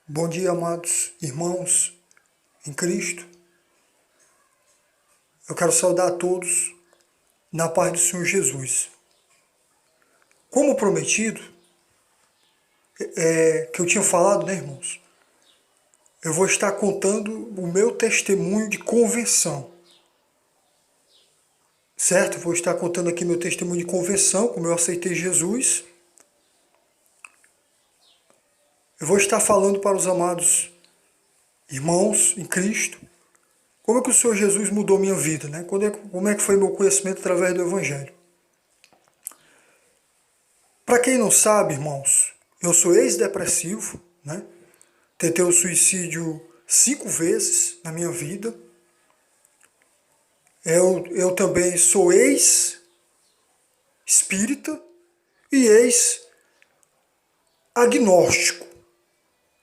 Bom dia, amados irmãos em Cristo. Eu quero saudar a todos na paz do Senhor Jesus. Como prometido, que eu tinha falado, né, irmãos? Eu vou estar contando o meu testemunho de conversão. Certo? Vou estar contando aqui meu testemunho de conversão, como eu aceitei Jesus. Eu vou estar falando para os amados irmãos em Cristo como é que o Senhor Jesus mudou minha vida, né? Como é que foi meu conhecimento através do Evangelho. Para quem não sabe, irmãos, eu sou ex-depressivo, né? Tentei o suicídio 5 vezes na minha vida. Eu também sou ex-espírita e ex-agnóstico,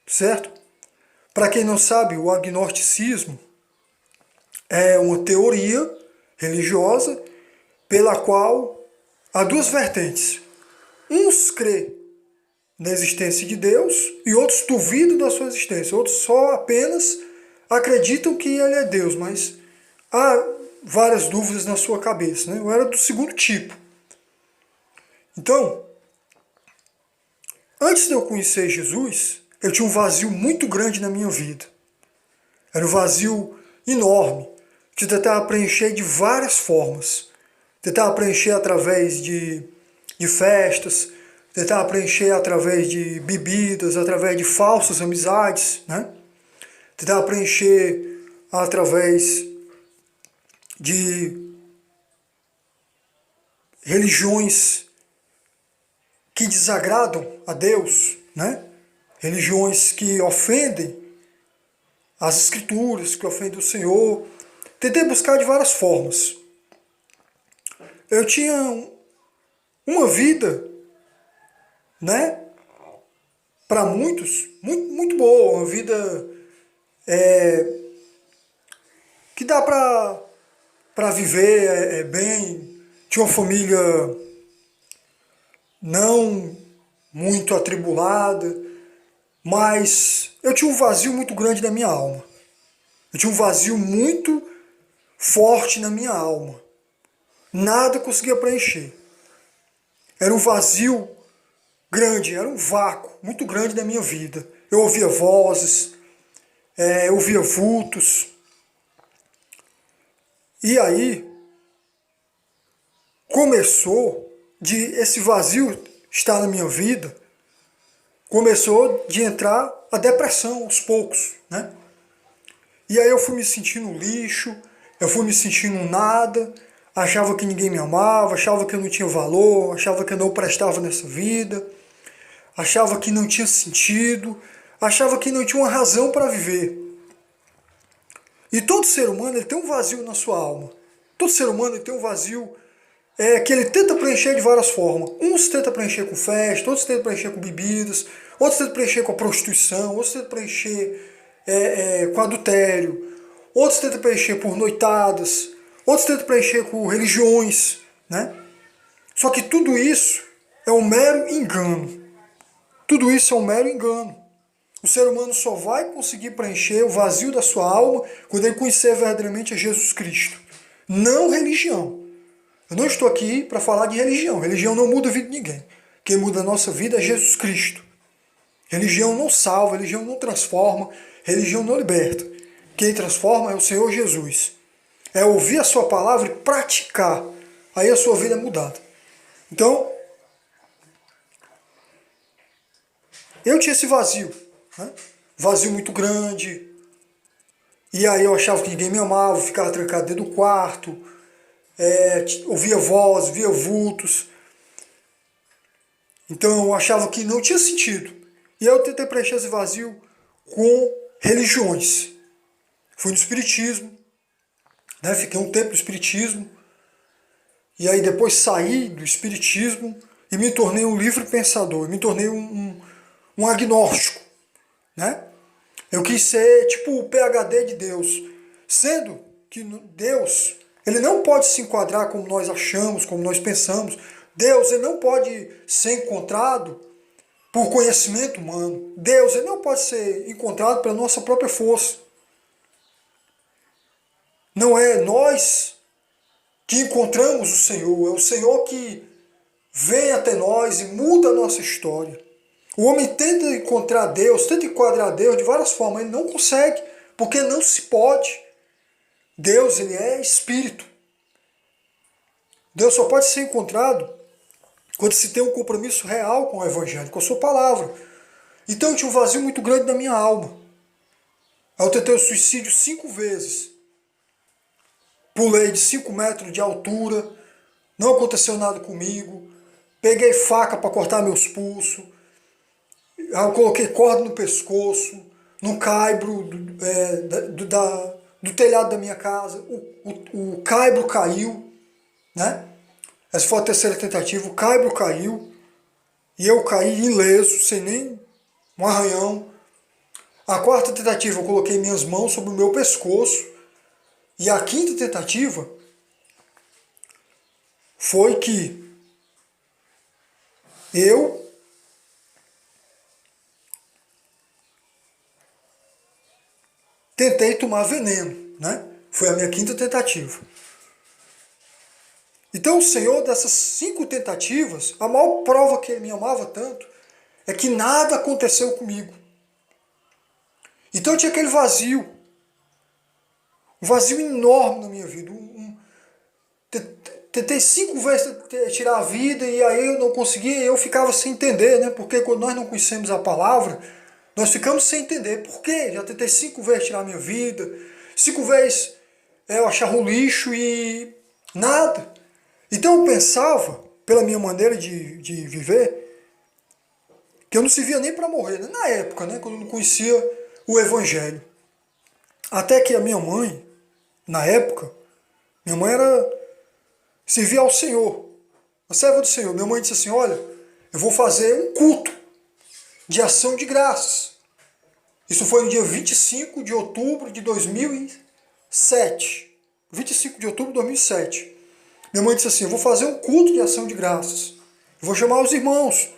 certo? Para quem não sabe, o agnosticismo é uma teoria religiosa pela qual há duas vertentes. Uns crê na existência de Deus e outros duvidam da sua existência. Outros só apenas acreditam que ele é Deus, mas há várias dúvidas na sua cabeça, né? Eu era do segundo tipo. Então, antes de eu conhecer Jesus, eu tinha um vazio muito grande na minha vida. Era um vazio enorme, que eu tentava preencher de várias formas. Tentava preencher através de festas, tentava preencher através de bebidas, através de falsas amizades, né? Tentava preencher através de religiões que desagradam a Deus, né? Religiões que ofendem as Escrituras, que ofendem o Senhor. Tentei buscar de várias formas. Eu tinha uma vida, né? Para muitos, muito boa, uma vida que dá para viver bem. Tinha uma família não muito atribulada, mas eu tinha um vazio muito grande na minha alma. Eu tinha um vazio muito forte na minha alma. Nada conseguia preencher. Era um vazio grande, era um vácuo muito grande na minha vida. Eu ouvia vozes, eu ouvia vultos. E aí começou de esse vazio estar na minha vida, começou de entrar a depressão aos poucos, né? E aí eu fui me sentindo lixo, eu fui me sentindo nada, achava que ninguém me amava, achava que eu não tinha valor, achava que eu não prestava nessa vida, achava que não tinha sentido, achava que não tinha uma razão para viver. E todo ser humano ele tem um vazio na sua alma. Todo ser humano ele tem um vazio que ele tenta preencher de várias formas. Uns tentam preencher com festa, outros tentam preencher com bebidas, outros tentam preencher com a prostituição, outros tentam preencher com adultério, outros tentam preencher por noitadas, outros tentam preencher com religiões, né? Só que tudo isso é um mero engano. Tudo isso é um mero engano. O ser humano só vai conseguir preencher o vazio da sua alma quando ele conhecer verdadeiramente a Jesus Cristo. Não religião. Eu não estou aqui para falar de religião. Religião não muda a vida de ninguém. Quem muda a nossa vida é Jesus Cristo. Religião não salva, religião não transforma, religião não liberta. Quem transforma é o Senhor Jesus. É ouvir a sua palavra e praticar. Aí a sua vida é mudada. Então, eu tinha esse vazio. Né? Vazio muito grande. E aí eu achava que ninguém me amava, ficava trancado dentro do quarto. Ouvia voz, via vultos. Então eu achava que não tinha sentido. E aí eu tentei preencher esse vazio com religiões. Fui no espiritismo, né? Fiquei um tempo no espiritismo. E aí depois saí do espiritismo e me tornei um livre pensador. Me tornei um agnóstico. Né? Eu quis ser tipo o PhD de Deus. Sendo que Deus, ele não pode se enquadrar como nós achamos, como nós pensamos. Deus, ele não pode ser encontrado por conhecimento humano. Deus, ele não pode ser encontrado pela nossa própria força. Não é nós que encontramos o Senhor, é o Senhor que vem até nós e muda a nossa história. O homem tenta encontrar Deus, tenta enquadrar Deus de várias formas, ele não consegue, porque não se pode. Deus, ele é espírito. Deus só pode ser encontrado quando se tem um compromisso real com o Evangelho, com a sua palavra. Então eu tinha um vazio muito grande na minha alma. Eu tentei o suicídio 5 vezes. Pulei de 5 metros de altura, não aconteceu nada comigo. Peguei faca para cortar meus pulsos. Eu coloquei corda no pescoço, no caibro do telhado da minha casa. O caibro caiu, né? Essa foi a terceira tentativa. O caibro caiu e eu caí ileso, sem nem um arranhão. A quarta tentativa eu coloquei minhas mãos sobre o meu pescoço. E a quinta tentativa foi que eu tentei tomar veneno, né? Foi a minha quinta tentativa. Então o Senhor, dessas 5 tentativas, a maior prova que Ele me amava tanto é que nada aconteceu comigo. Então eu tinha aquele vazio, um vazio enorme na minha vida. Tentei 5 vezes tirar a vida e aí eu não conseguia e eu ficava sem entender, né? Porque quando nós não conhecemos a palavra, nós ficamos sem entender. Por quê? Já tentei 5 vezes tirar a minha vida, 5 vezes eu achava um lixo e nada. Então eu pensava, pela minha maneira de viver, que eu não servia nem para morrer, né? Na época, né? Quando eu não conhecia o Evangelho. Até que a minha mãe, na época, minha mãe servia ao Senhor, a serva do Senhor. Minha mãe disse assim, olha, eu vou fazer um culto de ação de graças. Isso foi no dia 25 de outubro de 2007. 25 de outubro de 2007. Minha mãe disse assim, eu vou fazer um culto de ação de graças. Eu vou chamar os irmãos.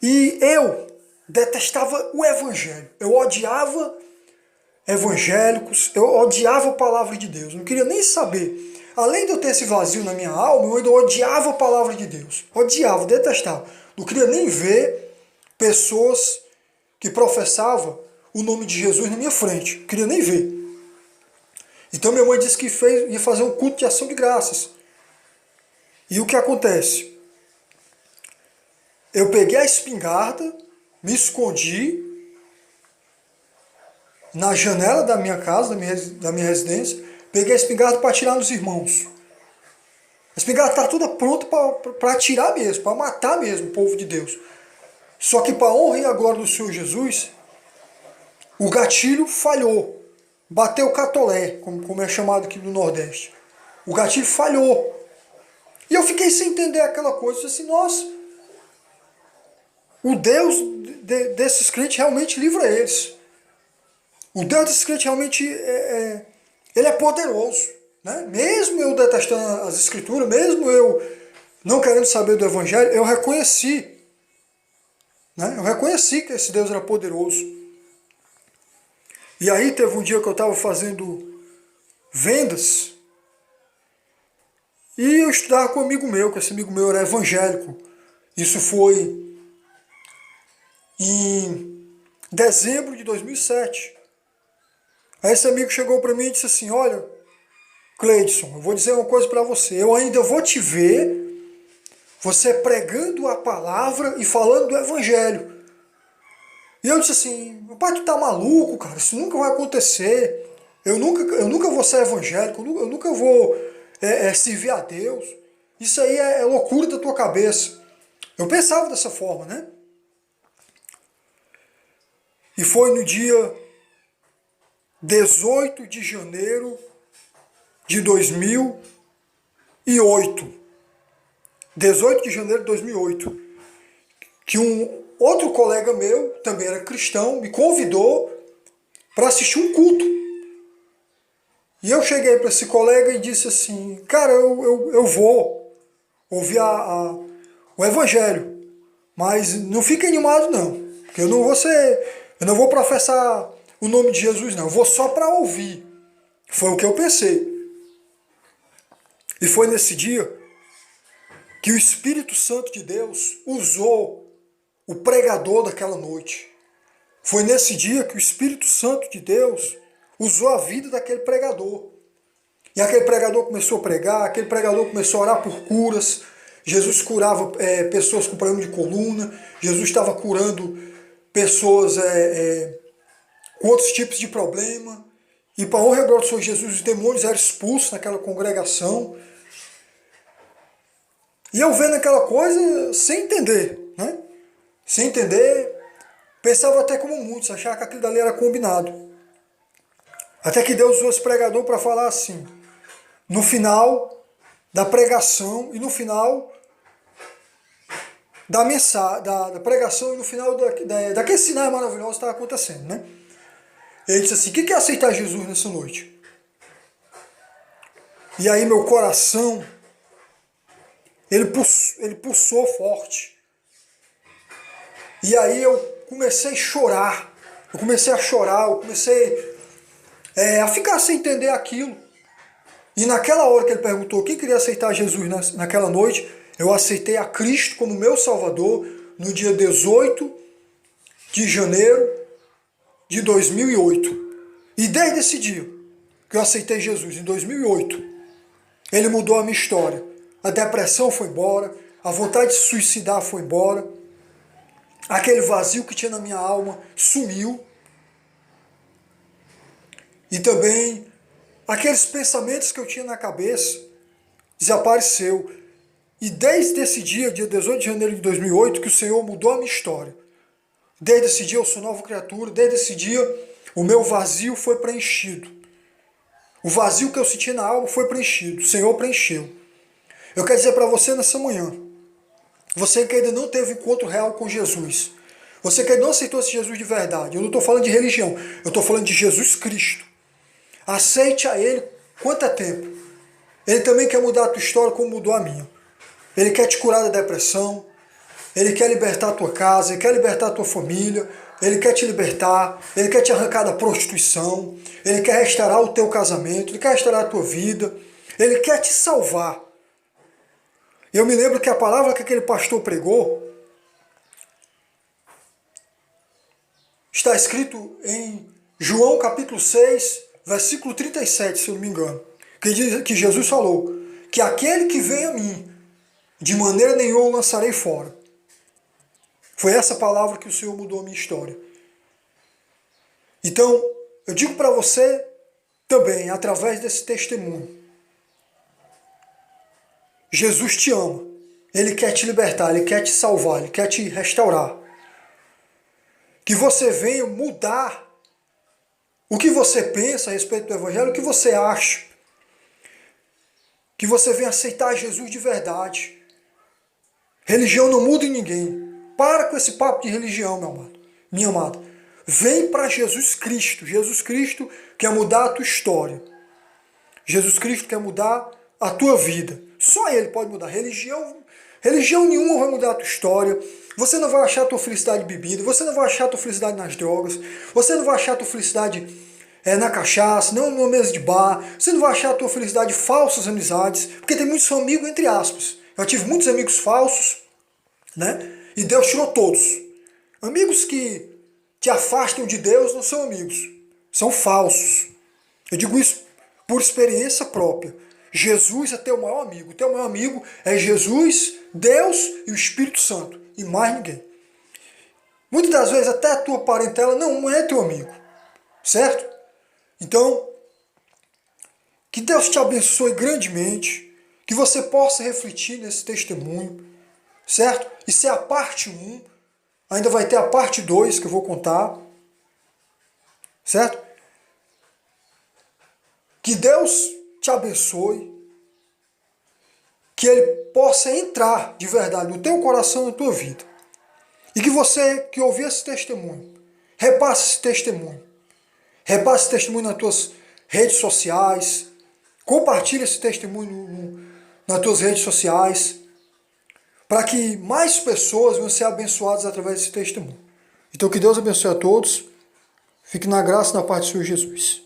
E eu detestava o Evangelho. Eu odiava evangélicos, eu odiava a palavra de Deus. Não queria nem saber. Além de eu ter esse vazio na minha alma, eu ainda odiava a palavra de Deus. Odiava, detestava. Não queria nem ver pessoas que professavam o nome de Jesus na minha frente. Não queria nem ver. Então minha mãe disse que ia fazer um culto de ação de graças. E o que acontece? Eu peguei a espingarda, me escondi na janela da minha casa, da minha residência, peguei a espingarda para atirar nos irmãos. A espingarda está toda pronta para atirar mesmo, para matar mesmo o povo de Deus. Só que para a honra e a glória do Senhor Jesus, o gatilho falhou. Bateu catolé, como é chamado aqui no Nordeste. O gatilho falhou. E eu fiquei sem entender aquela coisa. Eu disse assim, nossa, o Deus desses crentes realmente livra eles. O Deus desses crentes realmente ele é poderoso. Né? Mesmo eu detestando as Escrituras, mesmo eu não querendo saber do Evangelho, eu reconheci. Né? Eu reconheci que esse Deus era poderoso. E aí teve um dia que eu estava fazendo vendas. E eu estudava com um amigo meu, que esse amigo meu era evangélico. Isso foi em dezembro de 2007. Aí esse amigo chegou para mim e disse assim, olha, Cleidson, eu vou dizer uma coisa para você. Eu ainda vou te ver, você pregando a palavra e falando do evangelho. E eu disse assim, meu pai, tu tá maluco, cara, isso nunca vai acontecer. Eu nunca vou ser evangélico, eu nunca vou servir a Deus. Isso aí é loucura da tua cabeça. Eu pensava dessa forma, né? E foi no dia 18 de janeiro de 2008. 18 de janeiro de 2008. Que um outro colega meu, também era cristão, me convidou para assistir um culto. E eu cheguei para esse colega e disse assim, cara, eu vou ouvir o evangelho. Mas não fique animado não, porque eu não vou professar o nome de Jesus não, eu vou só para ouvir. Foi o que eu pensei. E foi nesse dia que o Espírito Santo de Deus usou o pregador daquela noite. Foi nesse dia que o Espírito Santo de Deus usou a vida daquele pregador. E aquele pregador começou a pregar, aquele pregador começou a orar por curas. Jesus curava pessoas com problema de coluna, Jesus estava curando pessoas com outros tipos de problema. E para a honra e glória do Senhor Jesus, os demônios eram expulsos naquela congregação. E eu vendo aquela coisa sem entender, né? Sem entender, pensava até como muitos, achava que aquilo dali era combinado. Até que Deus usou esse pregador para falar assim, no final da pregação e no final da mensagem, da pregação e no final daquele sinal maravilhoso que estava acontecendo, né? Ele disse assim, o que é aceitar Jesus nessa noite? E aí meu coração, ele pulsou forte. E aí eu comecei a chorar, eu comecei a ficar sem entender aquilo. E naquela hora que ele perguntou quem queria aceitar Jesus naquela noite, eu aceitei a Cristo como meu Salvador no dia 18 de janeiro de 2008. E desde esse dia que eu aceitei Jesus, em 2008, ele mudou a minha história. A depressão foi embora, a vontade de se suicidar foi embora, aquele vazio que tinha na minha alma sumiu. E também aqueles pensamentos que eu tinha na cabeça desapareceu. E desde esse dia 18 de janeiro de 2008, que o Senhor mudou a minha história. Desde esse dia eu sou nova criatura, desde esse dia o meu vazio foi preenchido. O vazio que eu senti na alma foi preenchido, o Senhor preencheu. Eu quero dizer para você nessa manhã, você que ainda não teve encontro real com Jesus, você que ainda não aceitou esse Jesus de verdade, eu não estou falando de religião, eu estou falando de Jesus Cristo. Aceite a Ele quanto é tempo. Ele também quer mudar a tua história como mudou a minha. Ele quer te curar da depressão, Ele quer libertar a tua casa, Ele quer libertar a tua família, Ele quer te libertar, Ele quer te arrancar da prostituição, Ele quer restaurar o teu casamento, Ele quer restaurar a tua vida, Ele quer te salvar. Eu me lembro que a palavra que aquele pastor pregou está escrito em João capítulo 6, versículo 37, se eu não me engano, que diz que Jesus falou que aquele que vem a mim, de maneira nenhuma o lançarei fora. Foi essa palavra que o Senhor mudou a minha história. Então, eu digo para você também, através desse testemunho, Jesus te ama, Ele quer te libertar, Ele quer te salvar, Ele quer te restaurar. Que você venha mudar o que você pensa a respeito do Evangelho, o que você acha. Que você venha aceitar Jesus de verdade. Religião não muda em ninguém. Para com esse papo de religião, meu amado, minha amada. Vem para Jesus Cristo. Jesus Cristo quer mudar a tua história. Jesus Cristo quer mudar a tua vida. Só Ele pode mudar. Religião nenhuma vai mudar a tua história. Você não vai achar a tua felicidade bebida. Você não vai achar a tua felicidade nas drogas. Você não vai achar a tua felicidade na cachaça, não numa mesa de bar. Você não vai achar a tua felicidade em falsas amizades. Porque tem muitos amigos, entre aspas. Eu tive muitos amigos falsos, né? E Deus tirou todos. Amigos que te afastam de Deus não são amigos. São falsos. Eu digo isso por experiência própria. Jesus é teu maior amigo. Teu maior amigo é Jesus, Deus e o Espírito Santo. E mais ninguém. Muitas das vezes até a tua parentela não é teu amigo. Certo? Então, que Deus te abençoe grandemente. Que você possa refletir nesse testemunho. Certo? Isso é a parte 1. Ainda vai ter a parte 2 que eu vou contar. Certo? Que Deus te abençoe, que Ele possa entrar de verdade no teu coração, na tua vida. E que você que ouvir esse testemunho, repasse esse testemunho. Repasse esse testemunho nas tuas redes sociais. Compartilhe esse testemunho nas tuas redes sociais. para que mais pessoas venham ser abençoadas através desse testemunho. Então que Deus abençoe a todos. Fique na graça e na paz do Senhor Jesus.